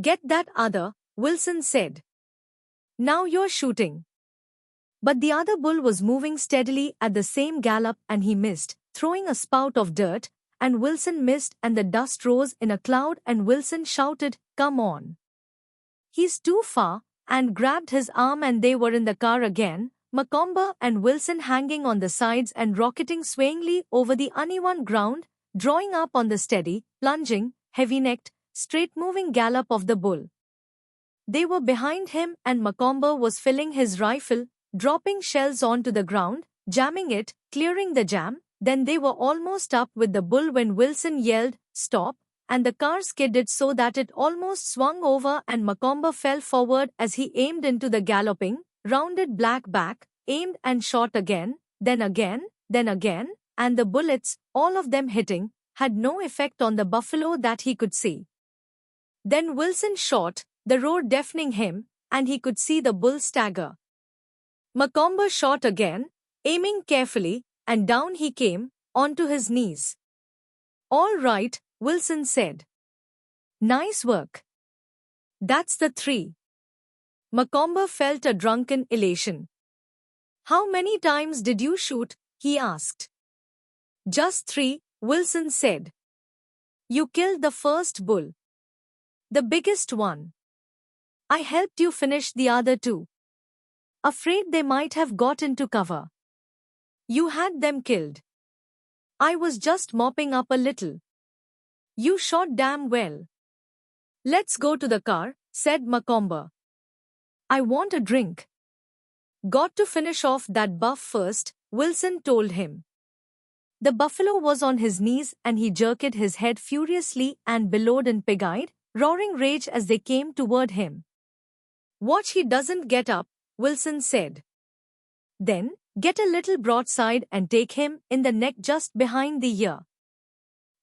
Get that other, Wilson said. Now you're shooting. But the other bull was moving steadily at the same gallop and he missed, throwing a spout of dirt, and Wilson missed and the dust rose in a cloud and Wilson shouted, "Come on. He's too far," and grabbed his arm and they were in the car again, Macomber and Wilson hanging on the sides and rocketing swayingly over the uneven ground, drawing up on the steady, plunging, heavy-necked, straight-moving gallop of the bull. They were behind him and Macomber was filling his rifle, dropping shells onto the ground, jamming it, clearing the jam. Then they were almost up with the bull when Wilson yelled, "Stop," and the car skidded so that it almost swung over and Macomber fell forward as he aimed into the galloping, rounded black back, aimed and shot again, then again, and the bullets, all of them hitting, had no effect on the buffalo that he could see. Then Wilson shot, the roar deafening him, and he could see the bull stagger. Macomber shot again, aiming carefully, and down he came, onto his knees. "All right," Wilson said. "Nice work. That's the 3. Macomber felt a drunken elation. "How many times did you shoot?" he asked. "Just 3, Wilson said. "You killed the first bull. The biggest one. I helped you finish the other 2. Afraid they might have got into cover. You had them killed. I was just mopping up a little. You shot damn well." "Let's go to the car," said Macomber. "I want a drink." "Got to finish off that buff first," Wilson told him. The buffalo was on his knees and he jerked his head furiously and bellowed in pig-eyed, roaring rage as they came toward him. "Watch he doesn't get up," Wilson said. "Then, get a little broadside and take him in the neck just behind the ear."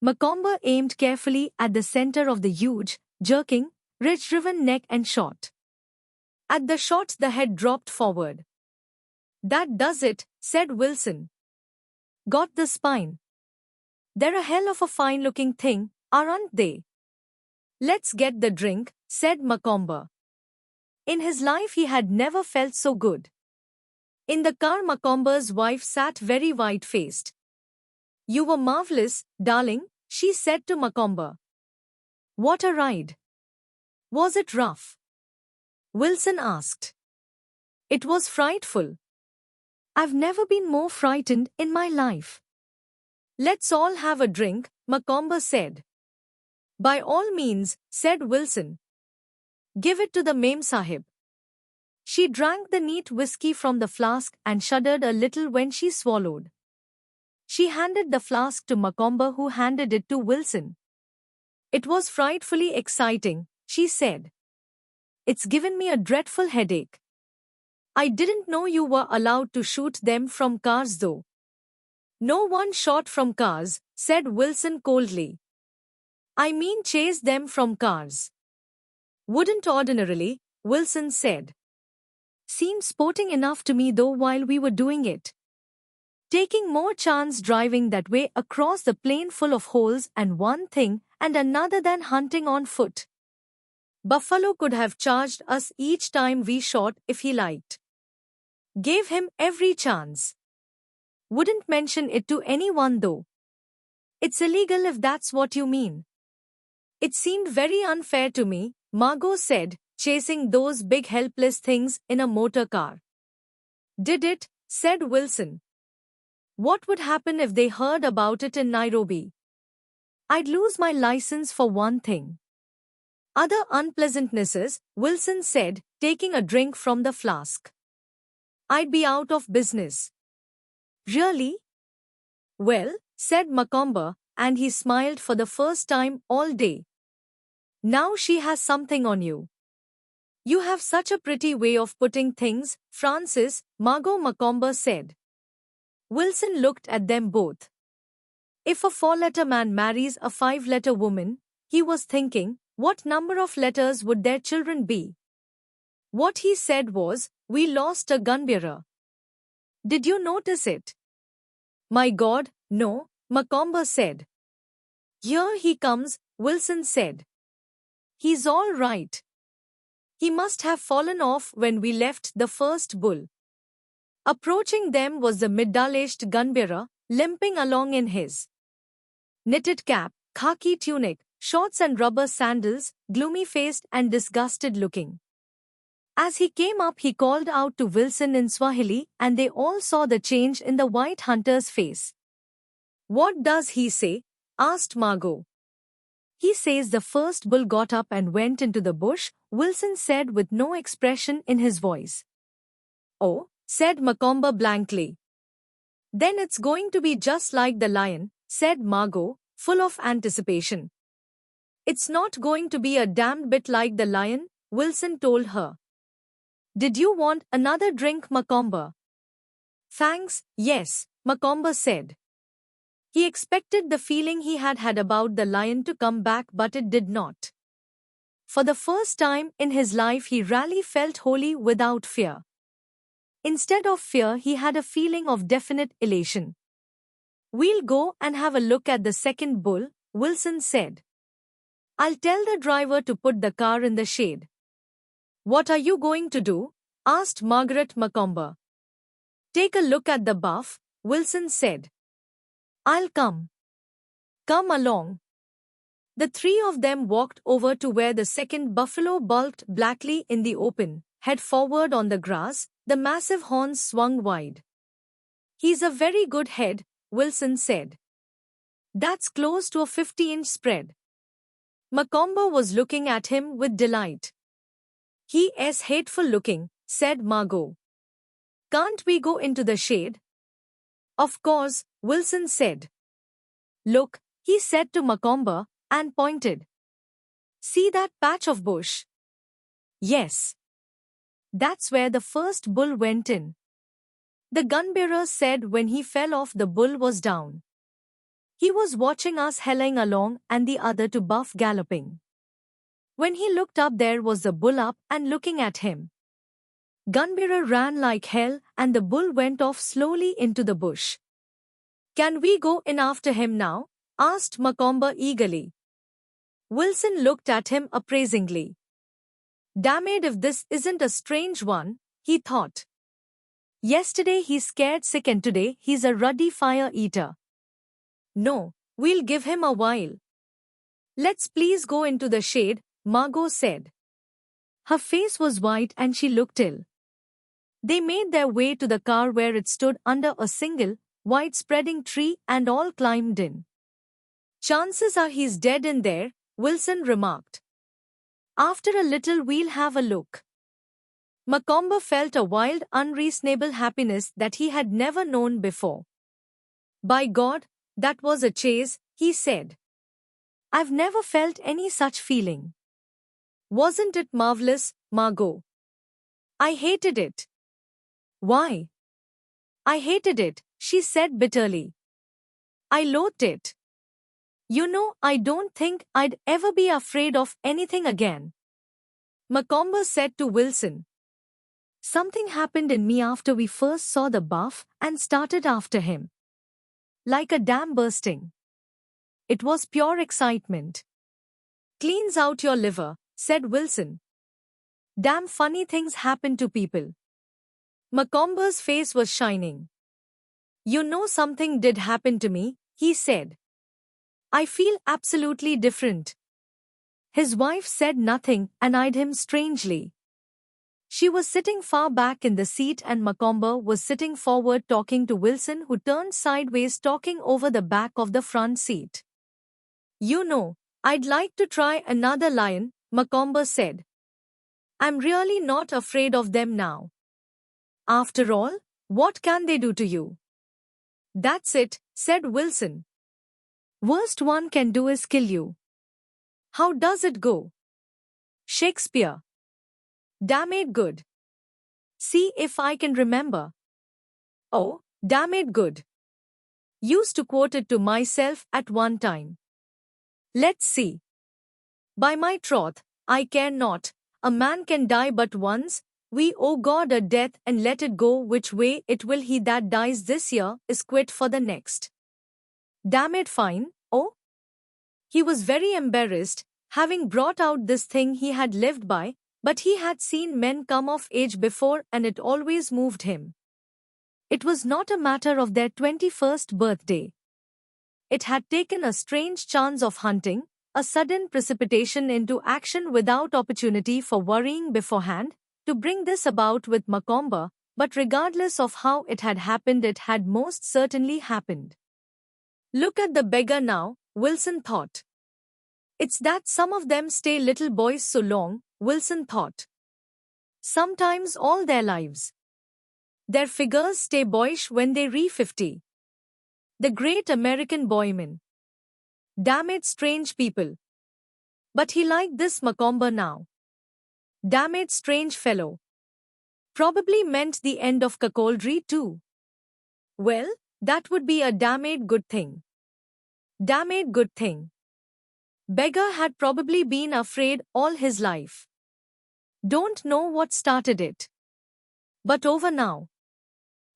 Macomber aimed carefully at the center of the huge, jerking, ridge-driven neck and shot. At the shot the head dropped forward. "That does it," said Wilson. "Got the spine. They're a hell of a fine-looking thing, aren't they?" "Let's get the drink," said Macomber. In his life he had never felt so good. In the car Macomber's wife sat very white-faced. "You were marvelous, darling," she said to Macomber. "What a ride. Was it rough?" Wilson asked. "It was frightful. I've never been more frightened in my life." "Let's all have a drink," Macomber said. "By all means," said Wilson. "Give it to the Mem Sahib." She drank the neat whiskey from the flask and shuddered a little when she swallowed. She handed the flask to Macomber who handed it to Wilson. "It was frightfully exciting," she said. "It's given me a dreadful headache. I didn't know you were allowed to shoot them from cars though." "No one shot from cars," said Wilson coldly. "I mean chase them from cars." "Wouldn't ordinarily," Wilson said. "Seemed sporting enough to me though while we were doing it. Taking more chance driving that way across the plain full of holes and one thing and another than hunting on foot. Buffalo could have charged us each time we shot if he liked. Gave him every chance. Wouldn't mention it to anyone though. It's illegal if that's what you mean." "It seemed very unfair to me," Margot said, "chasing those big helpless things in a motor car." "Did it?" said Wilson. "What would happen if they heard about it in Nairobi?" "I'd lose my license for one thing." "Other unpleasantnesses," Wilson said, taking a drink from the flask. "I'd be out of business." "Really?" "Well," said Macomber, and he smiled for the first time all day. "Now she has something on you." "You have such a pretty way of putting things, Francis," Margot Macomber said. Wilson looked at them both. If a 4-letter man marries a 5-letter woman, he was thinking, what number of letters would their children be? What he said was, "We lost a gunbearer." Did you notice it? "My God, no," Macomber said. "Here he comes," Wilson said. He's all right. He must have fallen off when we left the first bull. Approaching them was the middle-aged gunbearer, limping along in his knitted cap, khaki tunic, shorts and rubber sandals, gloomy-faced and disgusted-looking. As he came up, he called out to Wilson in Swahili, and they all saw the change in the white hunter's face. "What does he say?" asked Margot. "He says the first bull got up and went into the bush," Wilson said with no expression in his voice. "Oh," said Macomber blankly. "Then it's going to be just like the lion," said Margot, full of anticipation. "It's not going to be a damned bit like the lion," Wilson told her. "Did you want another drink, Macomber?" "Thanks, yes," Macomber said. He expected the feeling he had had about the lion to come back, but it did not. For the first time in his life, he really felt wholly without fear. Instead of fear, he had a feeling of definite elation. "We'll go and have a look at the second bull," Wilson said. "I'll tell the driver to put the car in the shade." "What are you going to do?" asked Margaret Macomber. "Take a look at the buff," Wilson said. "I'll come." "Come along." The three of them walked over to where the second buffalo bulked blackly in the open, head forward on the grass, the massive horns swung wide. "He's a very good head," Wilson said. "That's close to a 50-inch spread." Macomber was looking at him with delight. "He is hateful looking," said Margot. "Can't we go into the shade?" "Of course," Wilson said. "Look," he said to Macomber, and pointed. "See that patch of bush?" "Yes. That's where the first bull went in." The gunbearer said when he fell off the bull was down. He was watching us helling along and the other two buff galloping. When he looked up, there was the bull up and looking at him. Gunbearer ran like hell and the bull went off slowly into the bush. "Can we go in after him now?" asked Macomber eagerly. Wilson looked at him appraisingly. "Damn it if this isn't a strange one," he thought. "Yesterday he's scared sick and today he's a ruddy fire eater. No, we'll give him a while." "Let's please go into the shade," Margot said. Her face was white and she looked ill. They made their way to the car where it stood under a single, wide-spreading tree and all climbed in. "Chances are he's dead in there," Wilson remarked. "After a little we'll have a look." Macomber felt a wild, unreasonable happiness that he had never known before. "By God, that was a chase," he said. "I've never felt any such feeling." "Wasn't it marvelous, Margot?" "I hated it." "Why?" "I hated it," she said bitterly. "I loathed it. You know, I don't think I'd ever be afraid of anything again." Macomber said to Wilson. "Something happened in me after we first saw the buff and started after him. Like a dam bursting. It was pure excitement." "Cleans out your liver," said Wilson. "Damn funny things happen to people." Macomber's face was shining. "You know, something did happen to me," he said. "I feel absolutely different." His wife said nothing and eyed him strangely. She was sitting far back in the seat and Macomber was sitting forward talking to Wilson, who turned sideways talking over the back of the front seat. "You know, I'd like to try another lion," Macomber said. "I'm really not afraid of them now. After all, what can they do to you?" "That's it," said Wilson. "Worst one can do is kill you." "How does it go?" "Shakespeare. Damn it good. See if I can remember. Oh, damn it good. Used to quote it to myself at one time. Let's see. By my troth, I care not, a man can die but once, we owe God a death and let it go which way it will, he that dies this year is quit for the next. Damn it fine, oh?" He was very embarrassed, having brought out this thing he had lived by, but he had seen men come of age before and it always moved him. It was not a matter of their 21st birthday. It had taken a strange chance of hunting, a sudden precipitation into action without opportunity for worrying beforehand, to bring this about with Macomber, but regardless of how it had most certainly happened. Look at the beggar now, Wilson thought. It's that some of them stay little boys so long, Wilson thought. Sometimes all their lives. Their figures stay boyish when they reach 50. The great American boyman. Damn it, strange people. But he liked this Macomber now. Damn it, strange fellow. Probably meant the end of cuckoldry too. Well, that would be a damned good thing. Damned good thing. Beggar had probably been afraid all his life. Don't know what started it. But over now.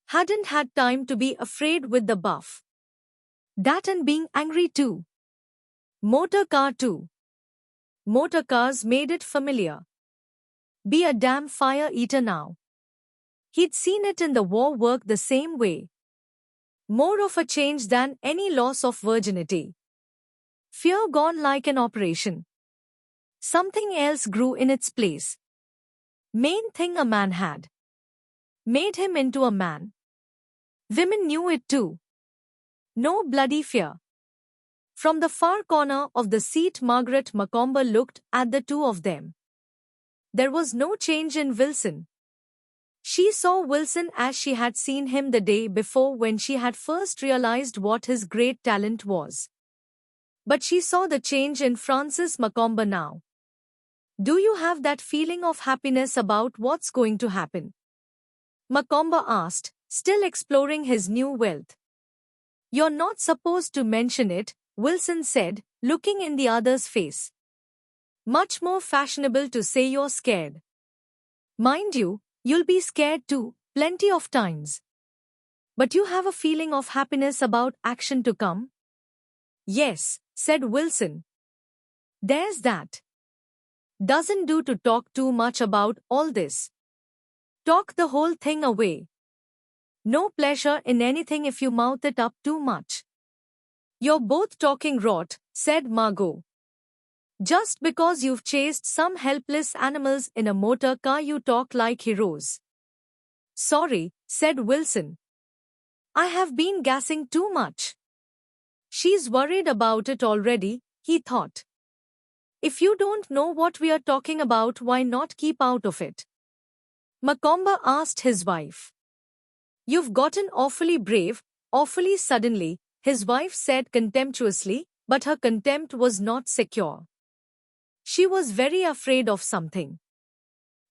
Hadn't had time to be afraid with the buff. That and being angry too. Motor car too. Motor cars made it familiar. Be a damn fire eater now. He'd seen it in the war work the same way. More of a change than any loss of virginity. Fear gone like an operation. Something else grew in its place. Main thing a man had. Made him into a man. Women knew it too. No bloody fear. From the far corner of the seat, Margaret Macomber looked at the two of them. There was no change in Wilson. She saw Wilson as she had seen him the day before when she had first realized what his great talent was. But she saw the change in Francis Macomber now. Do you have that feeling of happiness about what's going to happen? Macomber asked, still exploring his new wealth. You're not supposed to mention it, Wilson said, looking in the other's face. Much more fashionable to say you're scared. Mind you, you'll be scared too, plenty of times. But you have a feeling of happiness about action to come? Yes, said Wilson. There's that. Doesn't do to talk too much about all this. Talk the whole thing away. No pleasure in anything if you mouth it up too much. You're both talking rot, said Margot. Just because you've chased some helpless animals in a motor car you talk like heroes. Sorry, said Wilson. I have been gassing too much. She's worried about it already, he thought. If you don't know what we are talking about, why not keep out of it? Macomber asked his wife. You've gotten awfully brave, awfully suddenly, his wife said contemptuously, but her contempt was not secure. She was very afraid of something.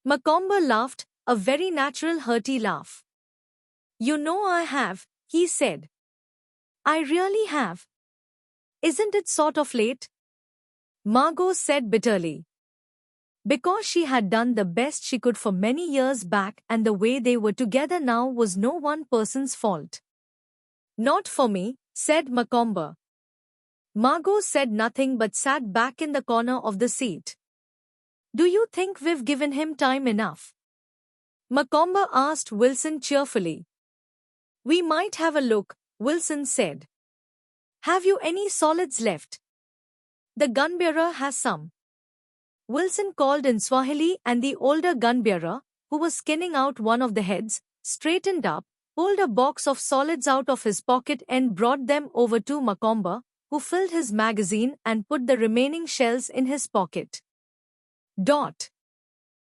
Macomber laughed, a very natural hearty laugh. You know I have, he said. I really have. Isn't it sort of late? Margot said bitterly. Because she had done the best she could for many years back and the way they were together now was no one person's fault. Not for me, said Macomber. Margot said nothing but sat back in the corner of the seat. Do you think we've given him time enough? Macomber asked Wilson cheerfully. We might have a look, Wilson said. Have you any solids left? The gunbearer has some. Wilson called in Swahili and the older gunbearer, who was skinning out one of the heads, straightened up, pulled a box of solids out of his pocket and brought them over to Macomber, who filled his magazine and put the remaining shells in his pocket.